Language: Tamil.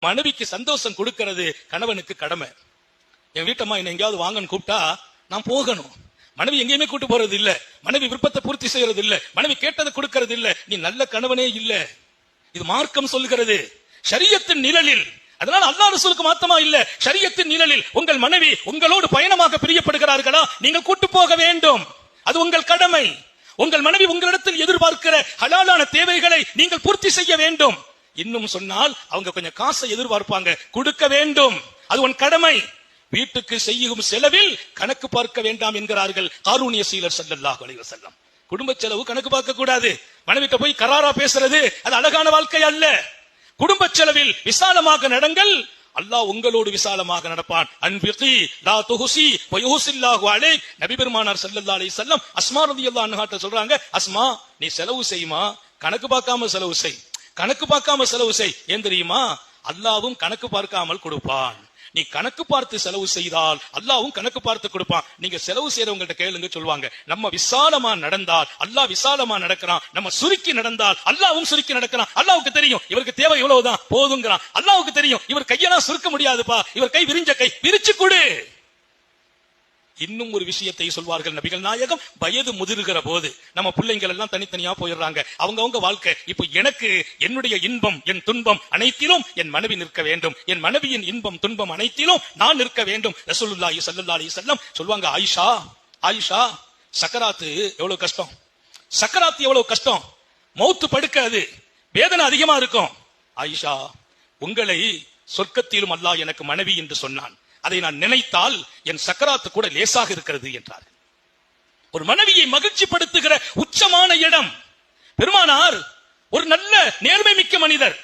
மனைவிக்கு சந்தோஷம் கொடுக்கிறது கணவனுக்கு கடமை. என் வீட்டம்மா என்ன எங்கேயாவது வாங்கன்னு கூப்பிட்டா நான் போகணும். மனைவி எங்கேயுமே கூட்டு போறது இல்ல, மனைவி விருப்பத்தை பூர்த்தி செய்யறது இல்ல, மனைவி கேட்டதை கொடுக்கறது இல்ல, நீ நல்ல கணவனே இல்ல. இது மார்க்கம் சொல்லுகிறது, ஷரியத்தின் நிழலில். அதனால அல்லாஹ் ரசூலுக்கு மாத்தமா இல்ல, ஷரியத்தின் நிழலில் உங்கள் மனைவி உங்களோடு பயணமாக பிரியப்படுகிறார்களா, நீங்கள் கூட்டு போக வேண்டும். அது உங்கள் கடமை. உங்கள் மனைவி உங்களிடத்தில் எதிர்பார்க்கிற ஹலாலான தேவைகளை நீங்கள் பூர்த்தி செய்ய வேண்டும். இன்னும் சொன்னால் அவங்க கொஞ்சம் காசை எதிர்பார்ப்பாங்க, கொடுக்க வேண்டும். அது உன் கடமை. வீட்டுக்கு செய்யும் செலவில் கணக்கு பார்க்க வேண்டாம் என்கிறார்கள் காரூணிய சீலர் ஸல்லல்லாஹு அலைஹி வஸல்லம். குடும்ப செலவு கணக்கு பார்க்க கூடாது. மனைவிட்ட போய் கராரா பேசுறது அது அழகான வாழ்க்கை அல்ல. குடும்ப செலவில் விசாலமாக நடங்கள், அல்லாஹ் உங்களோடு விசாலமாக நடப்பான். அன்பிகி லா துஹசி வ யுஹசில்லாஹு அலைக். நபி பெருமானார் ஸல்லல்லாஹு அலைஹி வஸல்லம் அஸ்மா ரலியல்லாஹு அன்ஹா சொல்றாங்க, அஸ்மா நீ செலவு செய்யுமா, கணக்கு பார்க்காம செலவு செய், கணக்கு பார்க்காம செலவு செய். ஏன் தெரியுமா, அல்லாஹ்வும் கணக்கு பார்க்காமல் கொடுப்பான். நீ கணக்கு பார்த்து செலவு செய்தால் அல்லாஹ்வும் கணக்கு பார்த்து கொடுப்பான். நீங்க செலவு செய்யறவங்கள்ட்ட கேளுங்க, சொல்லுவாங்க. நம்ம விசாலமா நடந்தால் அல்லாஹ் விசாலமா நடக்கிறான், நம்ம சுருக்கி நடந்தால் அல்லாஹ்வும் சுருக்கி நடக்கிறான். அல்லாஹ்வுக்கு தெரியும் இவருக்கு தேவை இவ்வளவுதான் போதுங்கிறான். அல்லாஹ்வுக்கு தெரியும் இவர் கையெல்லாம் சுருக்க முடியாதுப்பா, இவர் கை விரிஞ்ச கை, விரிச்சு கொடு. இன்னும் ஒரு விஷயத்தை சொல்வார்கள் நபிகள் நாயகம், வயது முதிர்கிற போது நம்ம பிள்ளைங்கள் எல்லாம் தனித்தனியா போயிடுறாங்க, அவங்கவங்க வாழ்க்கை. இப்போ எனக்கு என்னுடைய இன்பம் என் துன்பம் அனைத்திலும் என் மனைவி நிற்க வேண்டும், என் மனைவியின் இன்பம் துன்பம் அனைத்திலும் நான் நிற்க வேண்டும். ரசூலுல்லாஹி ஸல்லல்லாஹு அலைஹி வஸல்லம் சொல்வாங்க, ஆயிஷா ஆயிஷா சக்கராத்து எவ்வளவு கஷ்டம், சக்கராத்து எவ்வளவு கஷ்டம், மௌத்து படுக்காது, வேதனை அதிகமா இருக்கும். ஆயிஷா உங்களை சொர்க்கத்திலும் அல்லாஹ் எனக்கு மனைவி என்று சொன்னான், அதை நான் நினைத்தால் என் சக்கராத்து கூட லேசாக இருக்கிறது என்றார். ஒரு மனைவியை மகிழ்ச்சிப்படுத்துகிற உச்சமான இடம். பெருமானார் ஒரு நல்ல நேர்மை மிக்க மனிதர்.